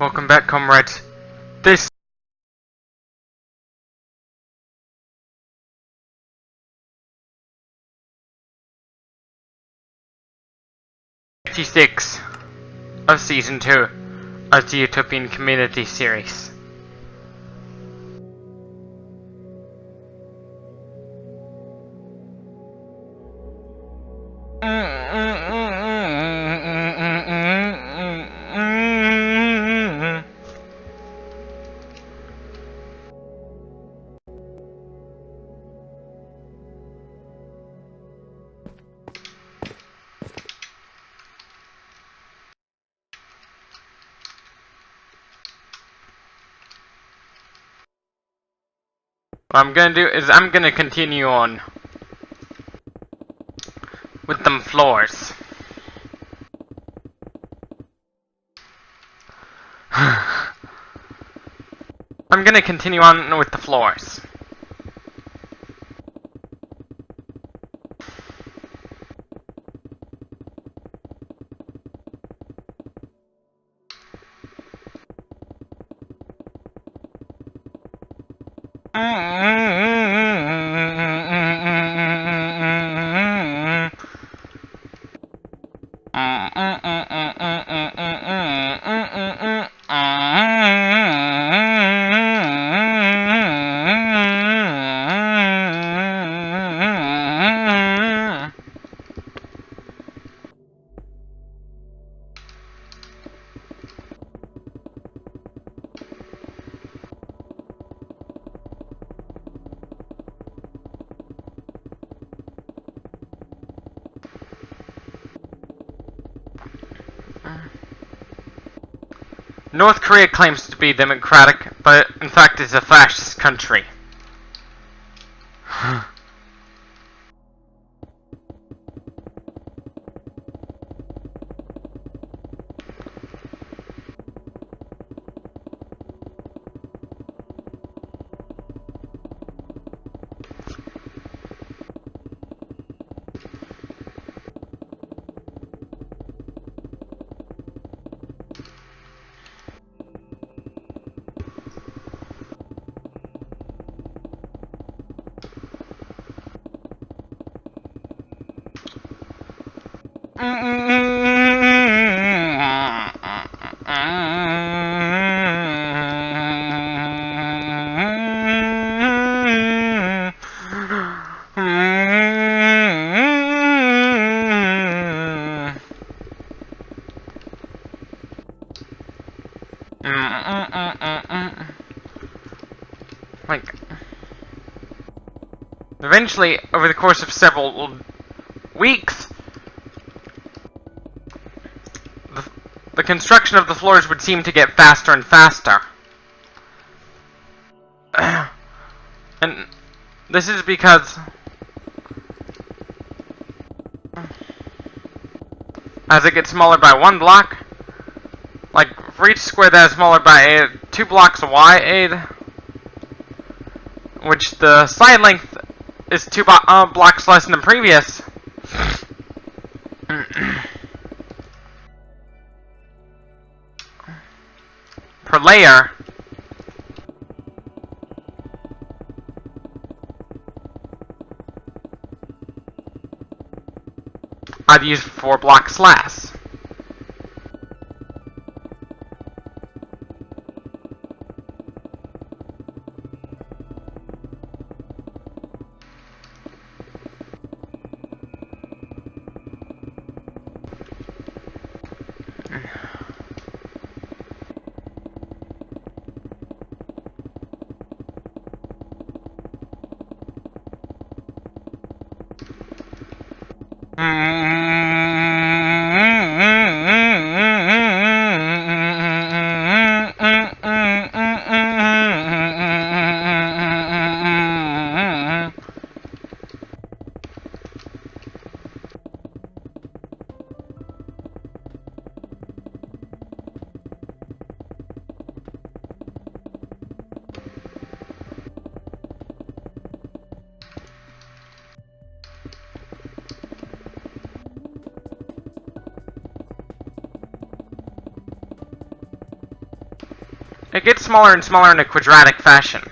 Welcome back, comrades. This S2E56 of Season 2 of the Utopian Community Series. What I'm gonna do is I'm gonna continue on with them floors. I'm gonna continue on with the floors. North Korea claims to be democratic, but in fact is a fascist country. Like, eventually, over the course of several weeks, the construction of the floors would seem to get faster and faster. And this is because as it gets smaller by 1 block, like for each square that is smaller by 2 blocks wide, which the side length is 2 blocks less than the previous. Per layer, I've used 4 blocks less. It gets smaller and smaller in a quadratic fashion.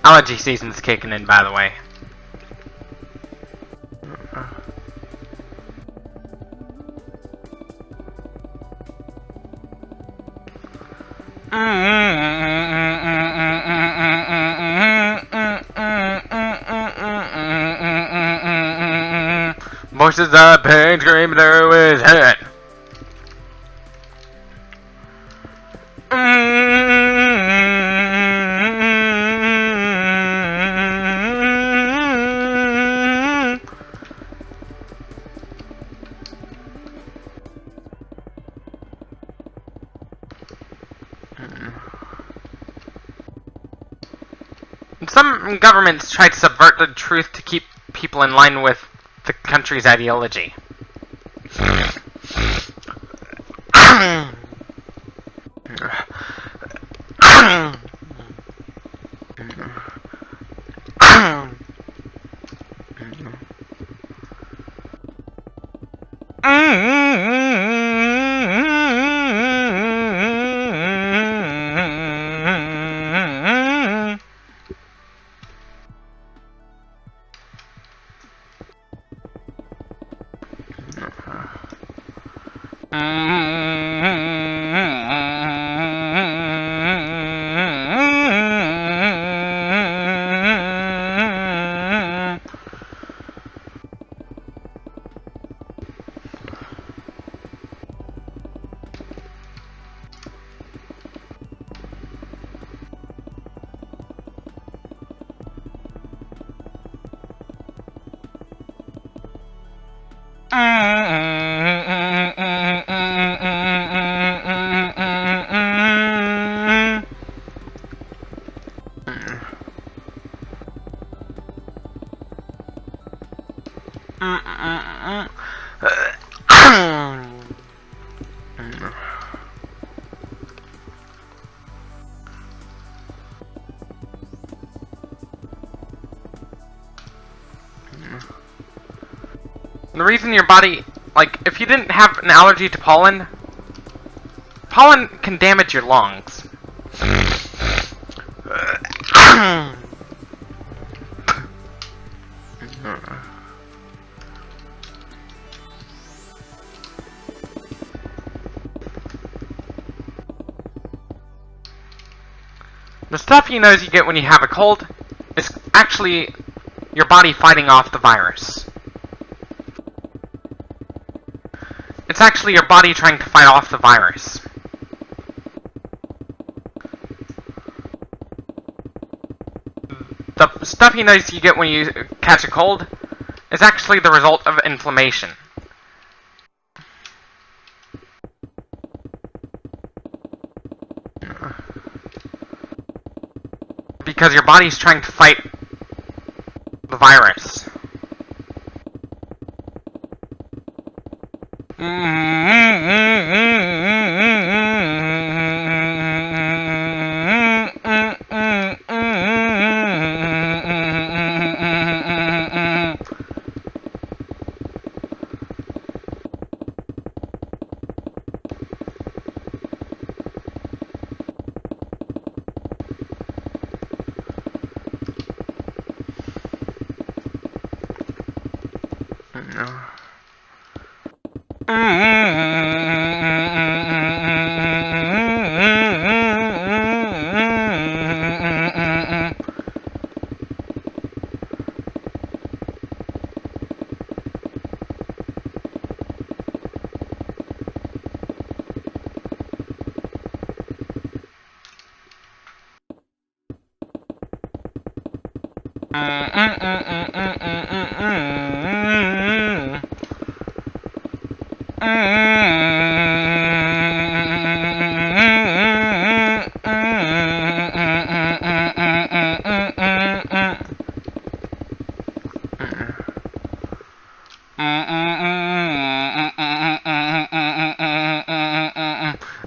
Allergy season's kicking in, by the way. Voices of pain screaming through his head. Some governments try to subvert the truth to keep people in line with the country's ideology. The reason your body, like, if you didn't have an allergy to pollen, pollen can damage your lungs. The stuff you nose you get when you have a cold is actually your body fighting off the virus. It's actually your body trying to fight off the virus. The stuffy nose you get when you catch a cold is actually the result of inflammation. Because your body's trying to fight the virus.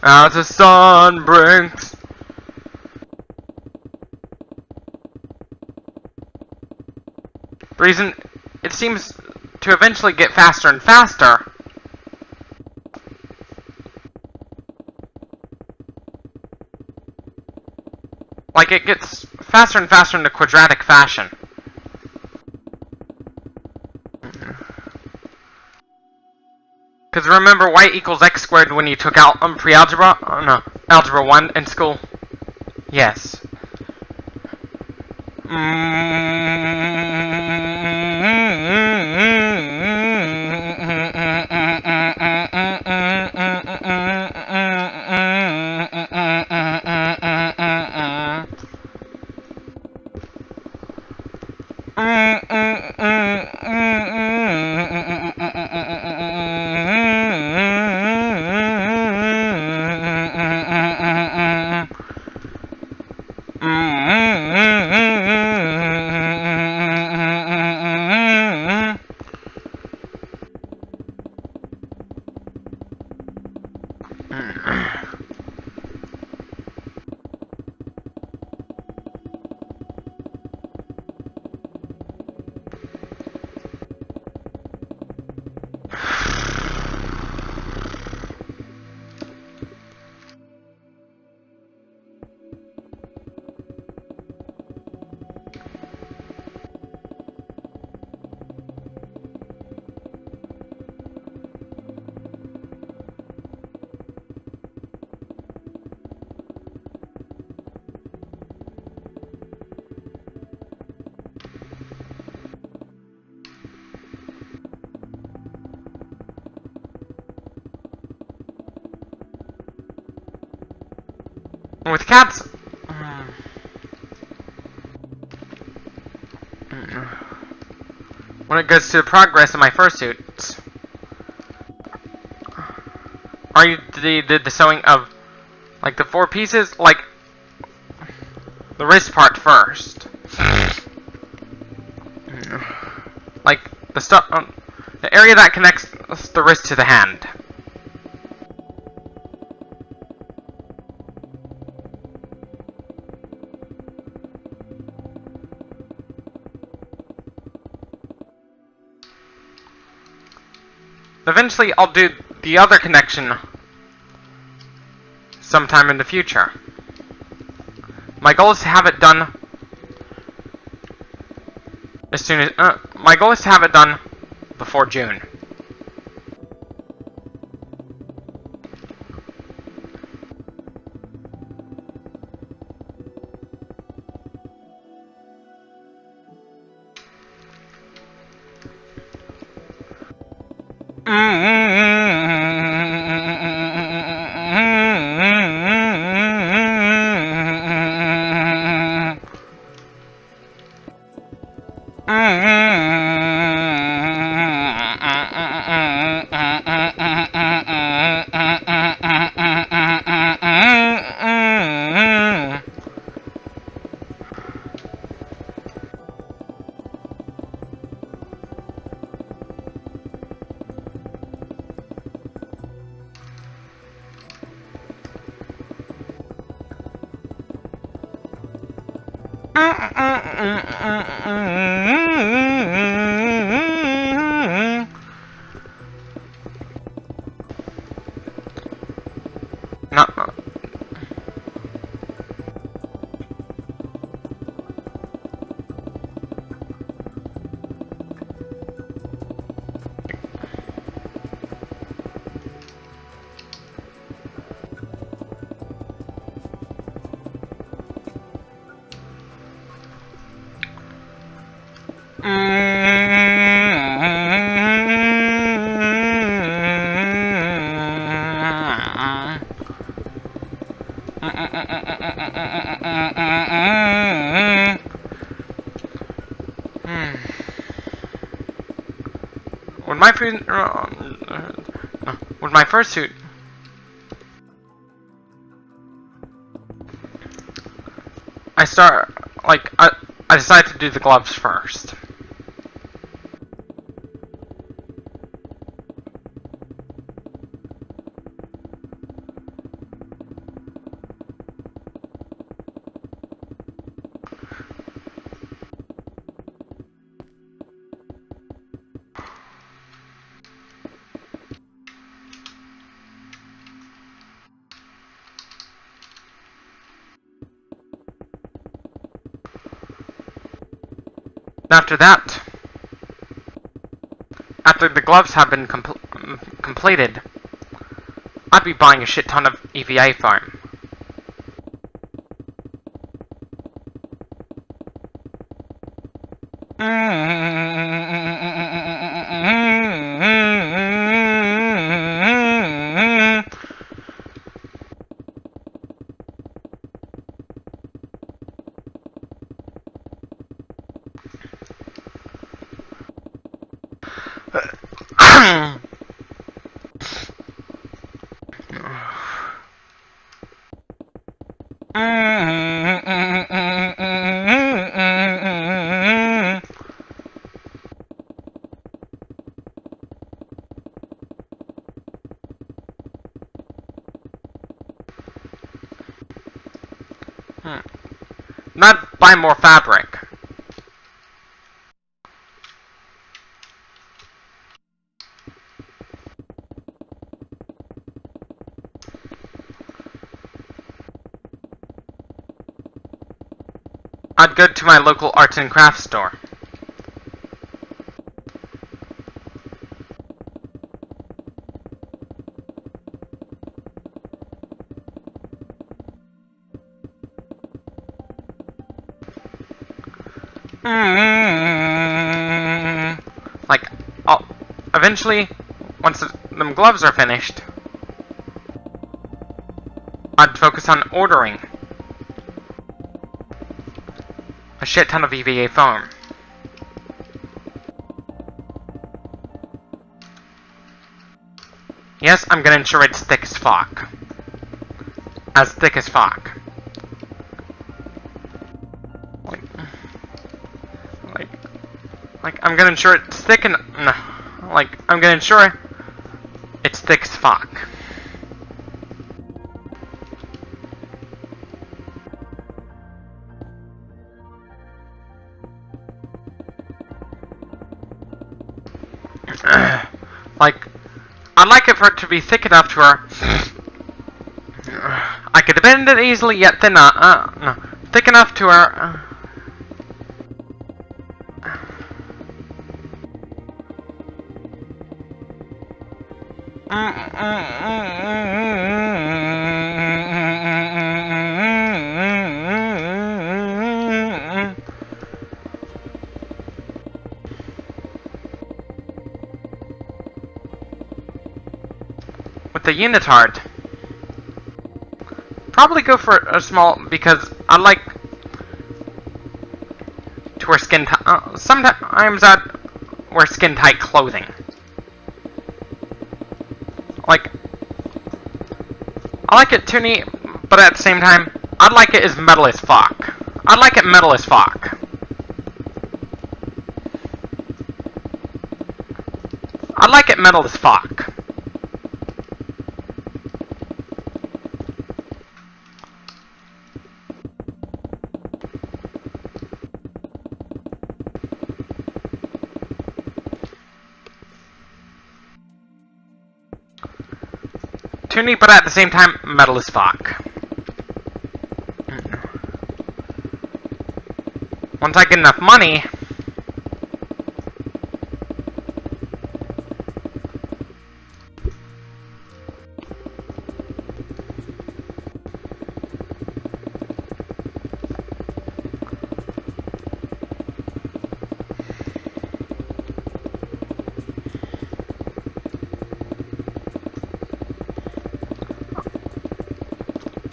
As the sun breaks. The reason it seems to eventually get faster and faster. Like it gets faster and faster in a quadratic fashion. Because remember y equals x squared when you took out pre-algebra? Oh no, algebra 1 in school? Yes. With cats, when it goes to the progress of my fursuits, or you did the sewing of, like, the 4 pieces, like, the wrist part first. Like, the stuff, the area that connects the wrist to the hand. Eventually, I'll do the other connection sometime in the future. My goal is to have it done as soon as my goal is to have it done before June. No. my fursuit, I decided to do the gloves first. After that, after the gloves have been completed, I'd be buying a shit ton of EVA foam. Not buy more fabric. I'd go to my local arts and crafts store. Like, eventually, once them gloves are finished, I'd focus on ordering a shit ton of EVA foam. Yes, I'm gonna ensure it's thick as fuck. As thick as fuck. Like, I'm gonna ensure it's thick and... No. Like, I'm gonna ensure it's thick as fuck. Like, I'd like it for it to be thick enough to where I could bend it easily, yet thin no. Thick enough to where with the unitard. Probably go for a small, because I like to wear skin tight. Sometimes I'd wear skin tight clothing. Like, I like it too neat, but at the same time, I'd like it as metal as fuck. I'd like it metal as fuck. I'd like it metal as fuck. Too neat, but at the same time, metal as fuck. Once I get enough money...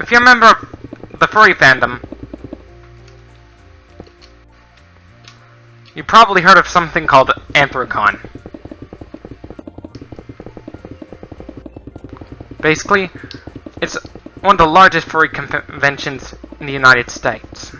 If you remember the furry fandom, you probably heard of something called Anthrocon. Basically, it's one of the largest furry conventions in the United States.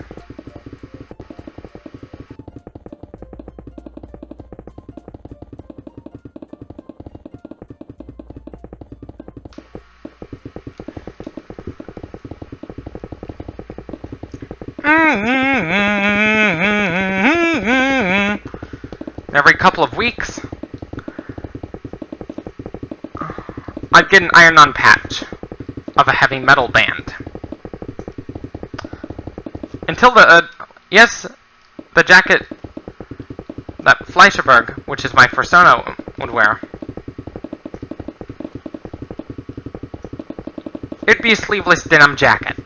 Every couple of weeks, I'd get an iron-on patch of a heavy metal band. Until the jacket that Fleischerberg, which is my persona, would wear. It'd be a sleeveless denim jacket.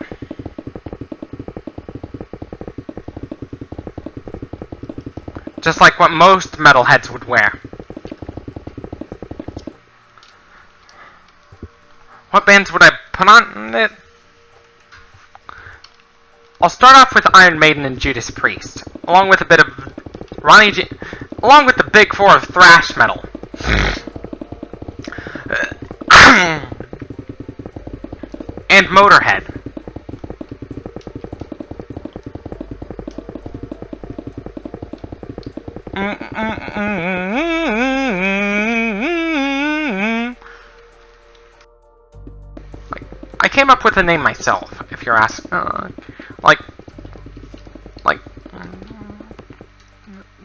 Just like what most metalheads would wear. What bands would I put on it? I'll start off with Iron Maiden and Judas Priest, along with a bit of along with the big four of thrash metal. And Motorhead. I came up with the name myself, if you're asking.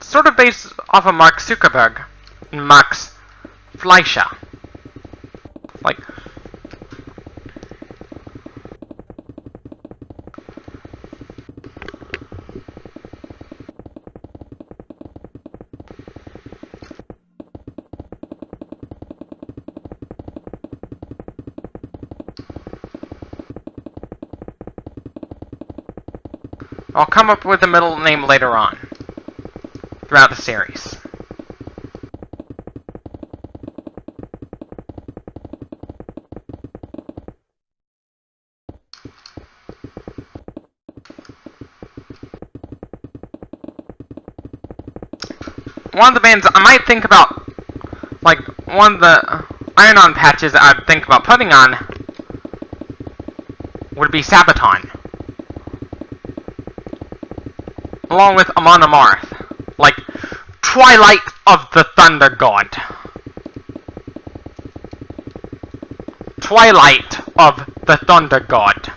Sort of based off of Mark Zuckerberg and Max Fleischer. I'll come up with a middle name later on, throughout the series. One of the bands I might think about, one of the iron-on patches I'd think about putting on would be Sabaton. Along with Amon Amarth, Twilight of the Thunder God. Twilight of the Thunder God.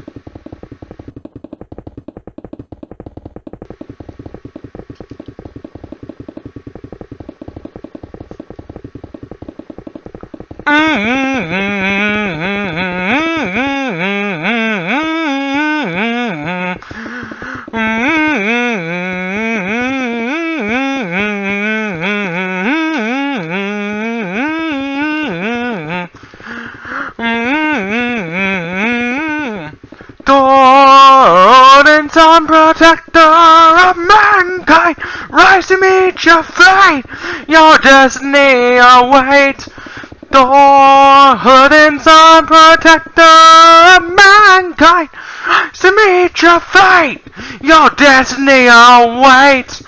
Sun protector of mankind, rise to meet your fate, your destiny awaits. Thor, hood and sun protector of mankind, rise to meet your fate, your destiny awaits.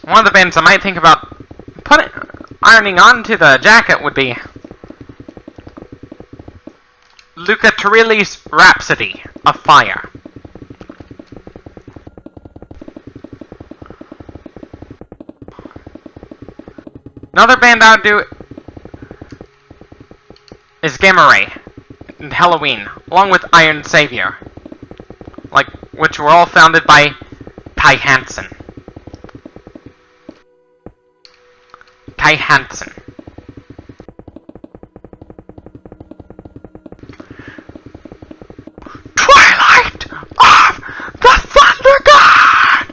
One of the bands I might think about ironing onto the jacket would be Luca Turilli's Rhapsody of Fire. Another band I would do is Gamma Ray and Halloween, along with Iron Savior, which were all founded by Kai Hansen. Kai Hansen. Twilight of the Thunder God!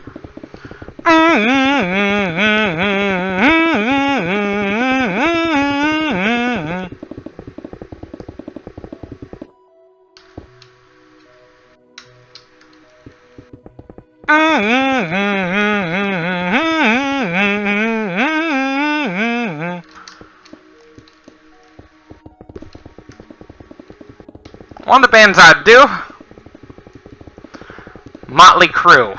One of the bands I'd do, Motley Crue.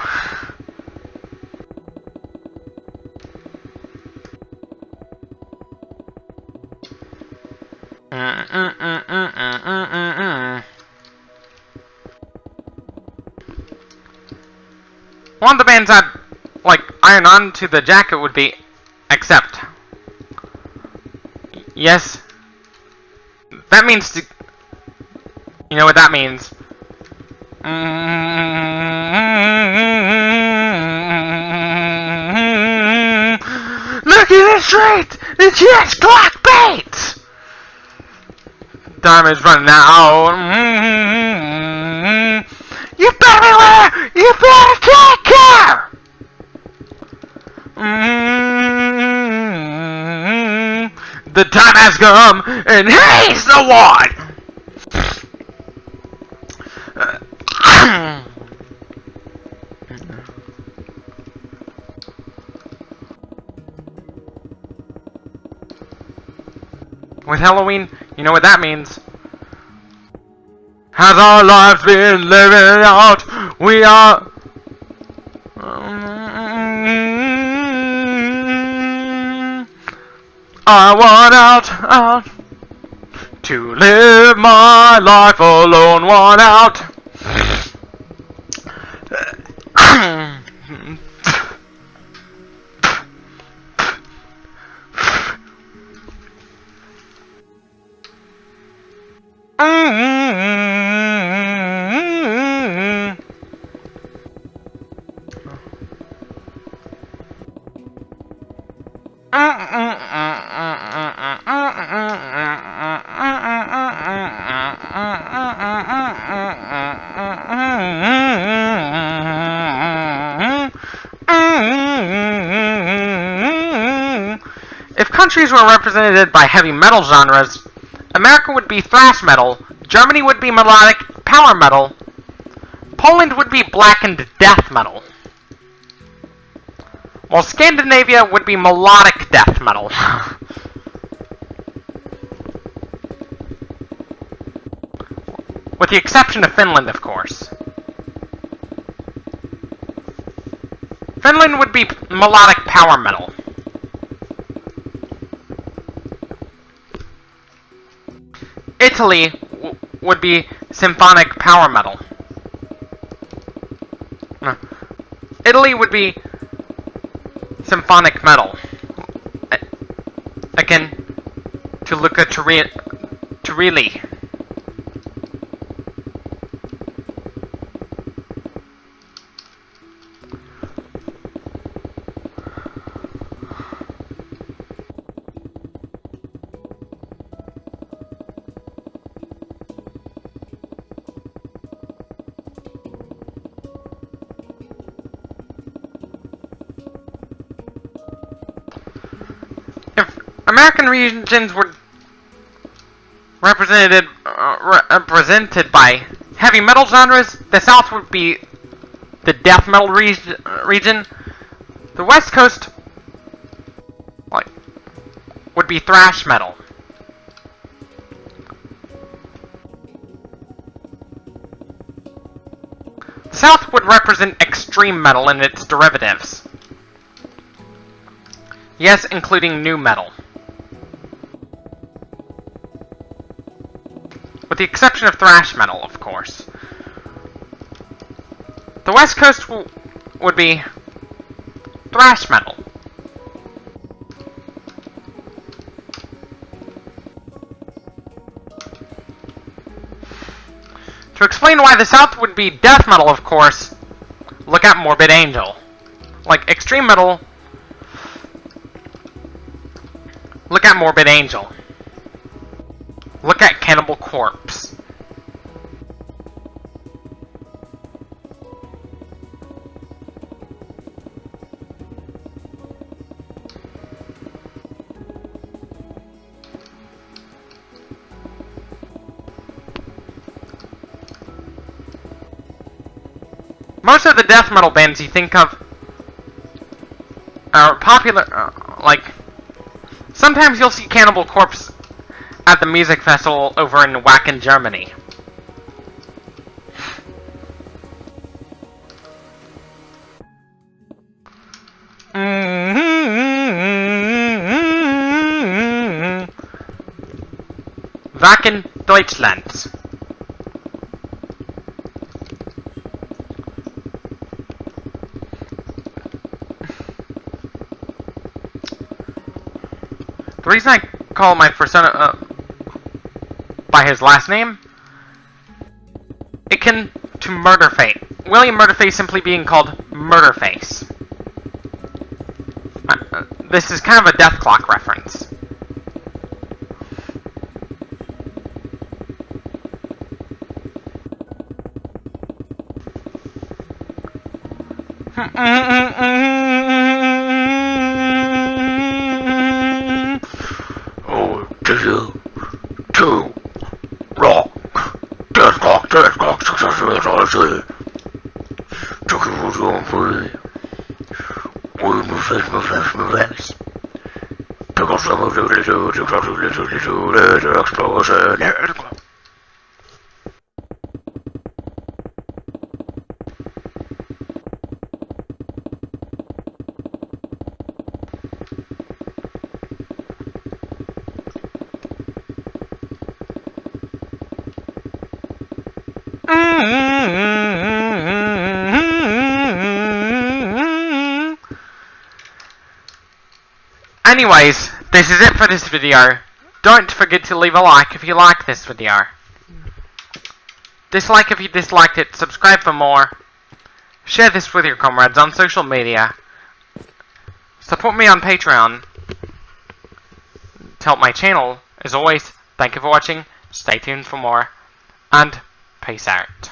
One of the bands I'd, like, iron on to the jacket would be Accept. Yes. That means to... You know what that means. Look at the street! It's just clickbait! Time is running out. You better You better take care! The time has come, and he's the one! With Halloween, you know what that means. Has our lives been living out? We are... I want out, to live my life alone, want out. If countries were represented by heavy metal genres, America would be thrash metal, Germany would be melodic power metal, Poland would be blackened death metal, while Scandinavia would be melodic death metal. With the exception of Finland, of course. Finland would be melodic power metal. Italy would be symphonic power metal. Italy would be symphonic metal. Akin to Luca Turilli. American regions were represented by heavy metal genres. The South would be the death metal region. The West Coast would be thrash metal. The South would represent extreme metal and its derivatives. Yes, including nu metal. With the exception of thrash metal, of course. The West Coast would be thrash metal. To explain why the South would be death metal, of course, look at Morbid Angel. Like extreme metal, look at Morbid Angel. Look at Cannibal Corpse. Most of the death metal bands you think of are popular, sometimes you'll see Cannibal Corpse at the music festival over in Wacken, Germany. back in Deutschland. The reason I call my persona by his last name, akin to Murderface. William Murderface simply being called Murderface. This is kind of a Death Clock reference. Oh, to you, to rock, Death Clock, successfully, took it was on free. We move face, pick up some of the little explosion. Anyways, this is it for this video. Don't forget to leave a like if you like this video. Dislike if you disliked it, subscribe for more. Share this with your comrades on social media. Support me on Patreon to help my channel. As always, thank you for watching, stay tuned for more, and peace out.